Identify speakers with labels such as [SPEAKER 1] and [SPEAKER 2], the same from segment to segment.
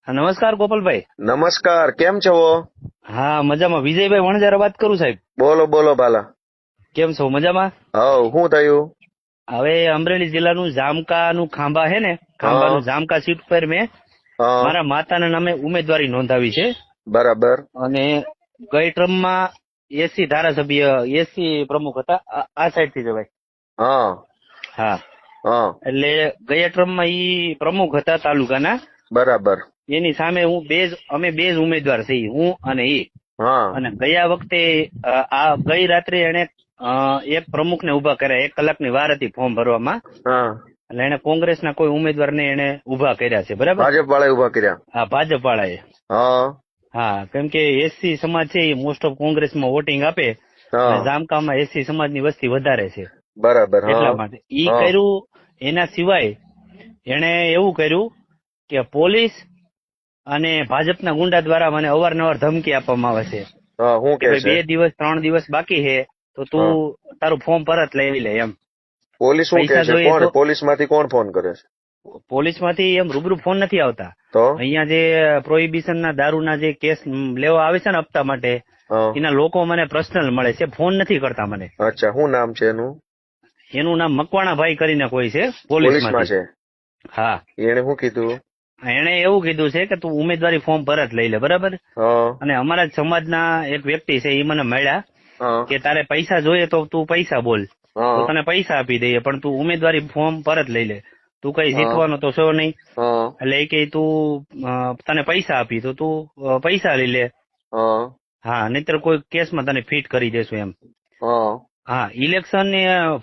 [SPEAKER 1] હા, નમસ્કાર ગોપાલભાઈ.
[SPEAKER 2] નમસ્કાર, કેમ છો?
[SPEAKER 1] હા, મજામાં. વિજયભાઈ વણજારા વાત કરું સાહેબ.
[SPEAKER 2] બોલો બોલો બાલા.
[SPEAKER 1] કેમ છો? મજામાં?
[SPEAKER 2] હવ, શું થયું?
[SPEAKER 1] હવે અમરેલી જિલ્લાનું જામકાનું ખાંભા હે ને, ખાંભાનું
[SPEAKER 2] હા
[SPEAKER 1] જામકા સીટ પર મેં
[SPEAKER 2] હા
[SPEAKER 1] મારા માતાના નામે ઉમેદવારી નોંધાવી છે.
[SPEAKER 2] બરાબર.
[SPEAKER 1] અને ગઈ ટર્મમાં એસી ધારાસભ્ય, એસી પ્રમુખ હતા. આ સાઈડ થી જવાય.
[SPEAKER 2] હા
[SPEAKER 1] હા,
[SPEAKER 2] હા
[SPEAKER 1] એટલે ગયા ટર્મમાં ઈ પ્રમુખ હતા તાલુકાના.
[SPEAKER 2] બરાબર.
[SPEAKER 1] એની સામે અમે બે જ ઉમેદવાર છીએ, હું અને ઈ.
[SPEAKER 2] હા
[SPEAKER 1] અને ગયા વખતે આ ગઈ રાત્રે એને એક પ્રમુખને ઉભા કર્યા. 1 કલાકની વાર હતી ફોર્મ ભરવામાં.
[SPEAKER 2] હા
[SPEAKER 1] એટલે એને કોંગ્રેસના કોઈ ઉમેદવારને એને ઉભા કર્યા છે. બરાબર?
[SPEAKER 2] ભાજપ વાળા ઉભા કર્યા.
[SPEAKER 1] હા, ભાજપ વાળાએ.
[SPEAKER 2] હા
[SPEAKER 1] હા, કેમ કે એસસી સમાજ છે એ મોસ્ટ ઓફ કોંગ્રેસમાં વોટિંગ આપે. અને
[SPEAKER 2] હા
[SPEAKER 1] જામકામાં એસસી સમાજની વસ્તી વધારે છે,
[SPEAKER 2] બરાબર.
[SPEAKER 1] એટલા
[SPEAKER 2] હા
[SPEAKER 1] માટે ઈ
[SPEAKER 2] હા
[SPEAKER 1] કર્યું. એના સિવાય એને એવું કર્યું કે પોલીસ અને ભાજપના ગુંડા દ્વારા મને અવારનવાર ધમકી આપવામાં આવે છે
[SPEAKER 2] હા શું
[SPEAKER 1] કે
[SPEAKER 2] કે
[SPEAKER 1] ભાઈ
[SPEAKER 2] છે?
[SPEAKER 1] 2 દિવસ 3 દિવસ બાકી છે તો તું
[SPEAKER 2] હા
[SPEAKER 1] તારું ફોર્મ પરત લઈ લે. એમ
[SPEAKER 2] પોલીસ શું કે
[SPEAKER 1] પૈસા
[SPEAKER 2] છે?
[SPEAKER 1] જોઈએ
[SPEAKER 2] કોણ
[SPEAKER 1] તો
[SPEAKER 2] પોલીસ માંથી કોણ ફોન કરે છે?
[SPEAKER 1] પોલીસમાંથી એમ રૂબરૂ ફોન નથી આવતા.
[SPEAKER 2] તો
[SPEAKER 1] અહીંયા જે પ્રોહિબિશનના દારૂના જે કેસ લેવા આવે છે ને હપ્તા માટે,
[SPEAKER 2] હા
[SPEAKER 1] એના લોકો મને પર્સનલ મળે છે, ફોન નથી કરતા મને.
[SPEAKER 2] અચ્છા, શું નામ છે એનું?
[SPEAKER 1] એનું નામ મકવાણાભાઈ કરીને કોઈ છે
[SPEAKER 2] પોલીસમાં
[SPEAKER 1] પોલીસમાંથી.
[SPEAKER 2] છે?
[SPEAKER 1] હા,
[SPEAKER 2] એને શું કીધું?
[SPEAKER 1] એણે એવું કીધું છે કે તું ઉમેદવારી ફોર્મ પરત લઈ લે. બરાબર?
[SPEAKER 2] હા
[SPEAKER 1] અને અમારા જ સમાજના એક વ્યક્તિ છે એ મને મળ્યા
[SPEAKER 2] હા
[SPEAKER 1] કે તારે પૈસા જોઈએ તો તું પૈસા બોલ, તો
[SPEAKER 2] હા
[SPEAKER 1] તને પૈસા આપી દઈએ, પણ તું ઉમેદવારી ફોર્મ પરત લઈ લે. તું કઈ
[SPEAKER 2] હા
[SPEAKER 1] જીતવાનો તો છો નહીં.
[SPEAKER 2] હા
[SPEAKER 1] એટલે એ કે તું તને પૈસા આપી તો તું પૈસા લઈ લે.
[SPEAKER 2] હા
[SPEAKER 1] હા, નહીતર કોઈ કેસમાં તને ફિટ કરી દેશું એમ.
[SPEAKER 2] હા
[SPEAKER 1] હા, ઇલેક્શન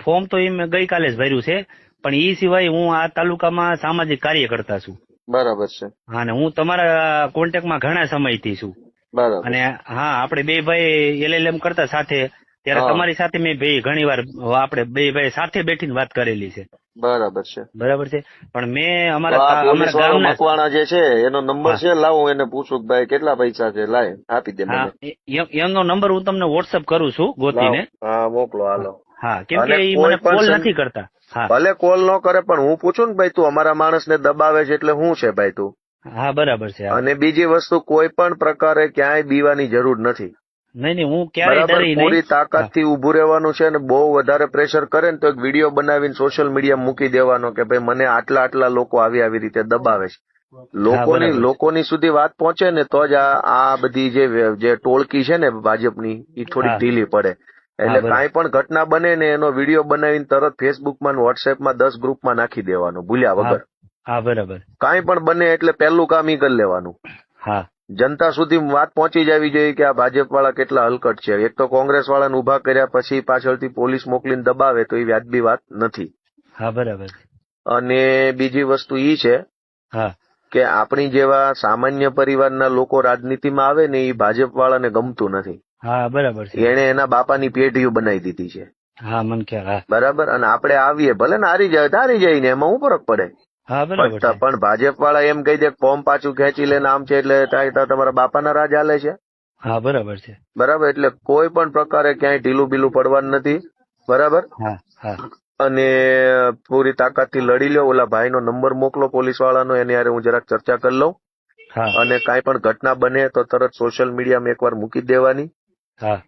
[SPEAKER 1] ફોર્મ તો મેં ગઈકાલે જ ભર્યું છે. પણ એ સિવાય હું આ તાલુકામાં સામાજિક કાર્યકર્તા છું.
[SPEAKER 2] બરાબર છે.
[SPEAKER 1] હા, ને હું તમારા કોન્ટેક્ટમાં ઘણા સમયથી છું.
[SPEAKER 2] બરાબર.
[SPEAKER 1] અને હા, આપણે બે ભાઈ LLM કરતા સાથે, ત્યારે
[SPEAKER 2] હા
[SPEAKER 1] તમારી સાથે મેં ઘણી વાર આપણે બે ભાઈ સાથે બેઠીને વાત કરેલી છે.
[SPEAKER 2] બરાબર છે.
[SPEAKER 1] બરાબર છે? પણ મેં
[SPEAKER 2] તો આ પોલીસ
[SPEAKER 1] અમારા
[SPEAKER 2] વાળો
[SPEAKER 1] ગામના.
[SPEAKER 2] મકવાણા જે છે એનો નંબર
[SPEAKER 1] હા
[SPEAKER 2] છે, લાવો એને પૂછું કે ભાઈ કેટલા પૈસા છે, લાય આપી દે
[SPEAKER 1] હા,
[SPEAKER 2] મને.
[SPEAKER 1] એમનો નંબર હું તમને વોટ્સઅપ કરું છું
[SPEAKER 2] લાવ,
[SPEAKER 1] ગોતીને.
[SPEAKER 2] હા મોકલો
[SPEAKER 1] હા
[SPEAKER 2] હાલો.
[SPEAKER 1] હા, કેમ કે
[SPEAKER 2] અને
[SPEAKER 1] એ મને
[SPEAKER 2] કોઈ પણ
[SPEAKER 1] કોલ નથી કરતા. હા
[SPEAKER 2] ભલે કોલ ન કરે પણ હું પૂછું ને ભાઈ તું અમારા માણસને દબાવે છે એટલે શું છે ભાઈ તું?
[SPEAKER 1] હા, બરાબર છે. હા,
[SPEAKER 2] અને બીજી વસ્તુ, કોઈ પણ પ્રકારે ક્યાંય બીવાની જરૂર નથી.
[SPEAKER 1] નહીં નહીં, હું ક્યારેય
[SPEAKER 2] બરાબર,
[SPEAKER 1] ડરી નહીં.
[SPEAKER 2] પૂરી તાકાત
[SPEAKER 1] હા
[SPEAKER 2] થી ઉભું રહેવાનું છે. અને બહુ વધારે પ્રેશર કરે ને તો એક વિડીયો બનાવીને સોશિયલ મીડિયા મૂકી દેવાનો કે ભાઈ મને આટલા આટલા લોકો આવી રીતે દબાવે છે.
[SPEAKER 1] હા, બરાબર છે.
[SPEAKER 2] લોકોની સુધી વાત પહોંચે ને તો જ આ બધી જે ટોળકી છે ને ભાજપની, એ થોડીક
[SPEAKER 1] હા
[SPEAKER 2] ઢીલી પડે.
[SPEAKER 1] હા,
[SPEAKER 2] એટલે
[SPEAKER 1] બરાબર.
[SPEAKER 2] કાંઈ પણ ઘટના બને ને એનો વિડીયો બનાવીને તરત ફેસબુકમાં ને વોટ્સએપમાં 10 ગ્રુપમાં નાખી દેવાનો ભૂલ્યા
[SPEAKER 1] હા
[SPEAKER 2] વગર.
[SPEAKER 1] હા, બરાબર.
[SPEAKER 2] કાંઈ પણ બને એટલે પહેલું કામ ઈ કરી લેવાનું.
[SPEAKER 1] હા
[SPEAKER 2] જનતા સુધી વાત પહોંચી જવી જોઈએ કે આ ભાજપ વાળા કેટલા હલકટ છે. એક તો કોંગ્રેસ વાળાને ઉભા કર્યા પછી પાછળથી પોલીસ મોકલીને દબાવે તો એ વ્યાજબી વાત નથી.
[SPEAKER 1] હા, બરાબર છે.
[SPEAKER 2] અને બીજી વસ્તુ ઈ છે
[SPEAKER 1] હા
[SPEAKER 2] કે આપણી જેવા સામાન્ય પરિવારના લોકો રાજનીતિમાં આવે ને એ ભાજપ વાળાને ગમતું નથી.
[SPEAKER 1] હા, બરાબર છે.
[SPEAKER 2] એને એના બાપાની પેઢીઓ બનાવી દીધી છે.
[SPEAKER 1] હા, મન ખ્યાલ. હા
[SPEAKER 2] બરાબર. અને આપણે આવીએ ભલે ને હારી જાય તો હારી જાય ને, એમાં શું ફરક પડે?
[SPEAKER 1] હા, બરાબર છે.
[SPEAKER 2] પણ ભાજપ વાળા એમ કહી દે ફોર્મ પાછું ખેંચી લે આમ છે એટલે તમારા બાપાના રાજ હાલે છે.
[SPEAKER 1] હા, બરાબર છે.
[SPEAKER 2] બરાબર. એટલે કોઈ પણ પ્રકારે ક્યાંય ઢીલું બીલું પડવાનું નથી. બરાબર.
[SPEAKER 1] હા હા
[SPEAKER 2] અને પૂરી તાકાતથી લડી લ્યો. ઓલા ભાઈનો નંબર મોકલો પોલીસ વાળાનો, એની હારે હું જરાક ચર્ચા કરી લઉં.
[SPEAKER 1] હા
[SPEAKER 2] અને કાંઈ પણ ઘટના બને તો તરત સોશિયલ મીડિયામાં એકવાર મૂકી દેવાની.
[SPEAKER 1] હા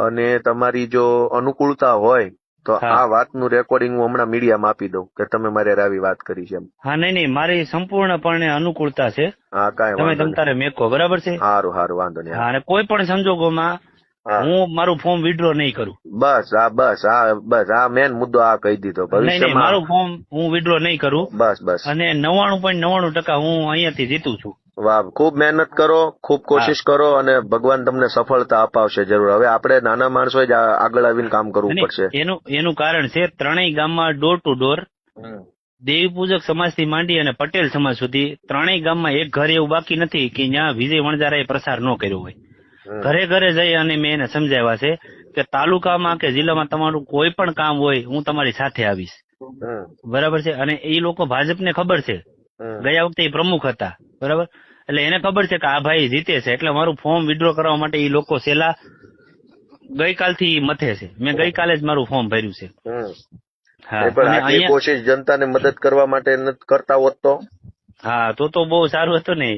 [SPEAKER 2] અને તમારી જો અનુકૂળતા હોય તો
[SPEAKER 1] હા
[SPEAKER 2] આ વાતનું રેકોર્ડિંગ હું હમણાં મીડિયામાં આપી દઉં કે તમે મારે આવી વાત કરી છે એમ.
[SPEAKER 1] હા, નહીં નહીં, મારી સંપૂર્ણપણે અનુકૂળતા છે.
[SPEAKER 2] હા, કાંઈ
[SPEAKER 1] તમે
[SPEAKER 2] વાંધો
[SPEAKER 1] તમ
[SPEAKER 2] નહીં.
[SPEAKER 1] તારે મેકો. બરાબર છે.
[SPEAKER 2] સારું સારું, વાંધો નહીં.
[SPEAKER 1] હા, અને કોઈ પણ સંજોગોમાં
[SPEAKER 2] હા
[SPEAKER 1] હું મારું ફોર્મ વિડ્રો નહીં કરું.
[SPEAKER 2] બસ આ મેન મુદ્દો આ કહી દીધો.
[SPEAKER 1] નહીં નહીં,
[SPEAKER 2] ભવિષ્યમાં
[SPEAKER 1] મારું ફોર્મ હું વિડ્રો નહીં કરું.
[SPEAKER 2] બસ.
[SPEAKER 1] અને 99.99% હું અહીંયાથી જીતું છું.
[SPEAKER 2] વાહ, ખૂબ મહેનત કરો, ખૂબ
[SPEAKER 1] હા,
[SPEAKER 2] કોશિશ કરો અને ભગવાન તમને સફળતા અપાવશે જરૂર. હવે આપણે નાના માણસોએ જ આગળ આવીને કામ કરવું
[SPEAKER 1] નહીં
[SPEAKER 2] પડશે.
[SPEAKER 1] એનું કારણ છે, ત્રણેય ગામમાં ડોર ટુ ડોર
[SPEAKER 2] હમ.
[SPEAKER 1] દેવી પૂજક સમાજથી માંડી અને પટેલ સમાજ સુધી ત્રણેય ગામમાં એક ઘર એવું બાકી નથી કે જ્યાં વિજય વણજારાએ પ્રસાર ન કર્યો હોય.
[SPEAKER 2] હમ.
[SPEAKER 1] ઘરે ઘરે જઈ અને મેં એને સમજાવ્યા છે કે તાલુકામાં કે જિલ્લામાં તમારું કોઈ પણ કામ હોય હું તમારી સાથે આવીશ.
[SPEAKER 2] હમ.
[SPEAKER 1] બરાબર છે. અને એ લોકો ભાજપને ખબર છે.
[SPEAKER 2] હમ.
[SPEAKER 1] ગયા વખતે એ પ્રમુખ હતા. બરાબર. એટલે એને ખબર છે કે આ ભાઈ જીતે છે, એટલે મારું ફોર્મ વિડ્રો કરવા માટે એ લોકો છેલ્લા ગઈકાલથી મથે છે. મેં ગઈકાલે જ મારું ફોર્મ ભર્યું છે.
[SPEAKER 2] હમ.
[SPEAKER 1] હા,
[SPEAKER 2] નહીં પણ
[SPEAKER 1] અને
[SPEAKER 2] આટલી
[SPEAKER 1] અહીંયા
[SPEAKER 2] કોશિશ જનતાને મદદ કરવા માટે નથી કરતા હોત તો?
[SPEAKER 1] હા, તો બહુ સારું હતું ને.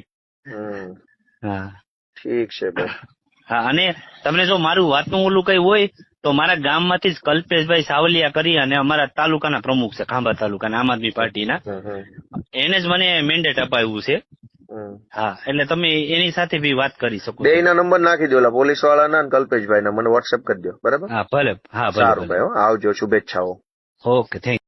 [SPEAKER 2] હમ.
[SPEAKER 1] હા
[SPEAKER 2] ઠીક છે ભાઈ.
[SPEAKER 1] હા, અને તમને જો મારું વાતનું ઓલું કઈ હોય તો મારા ગામમાંથી જ કલ્પેશભાઈ સાવલિયા કરી અને અમારા તાલુકાના પ્રમુખ છે, ખાંભા તાલુકાના આમ આદમી પાર્ટીના, એને જ મને મેન્ડેટ અપાવ્યું છે. હા, એટલે તમે એની સાથે બી વાત કરી શકો
[SPEAKER 2] બે
[SPEAKER 1] છો.
[SPEAKER 2] ના નંબર નાખી દો, પોલીસ વાળાના અને કલ્પેશભાઈ ના, મને વોટ્સએપ કરી દો. બરાબર,
[SPEAKER 1] હા ભલે, હા ભલે
[SPEAKER 2] સારું
[SPEAKER 1] ભલે.
[SPEAKER 2] ભાઈ. આવજો, શુભેચ્છાઓ.
[SPEAKER 1] Okay, thank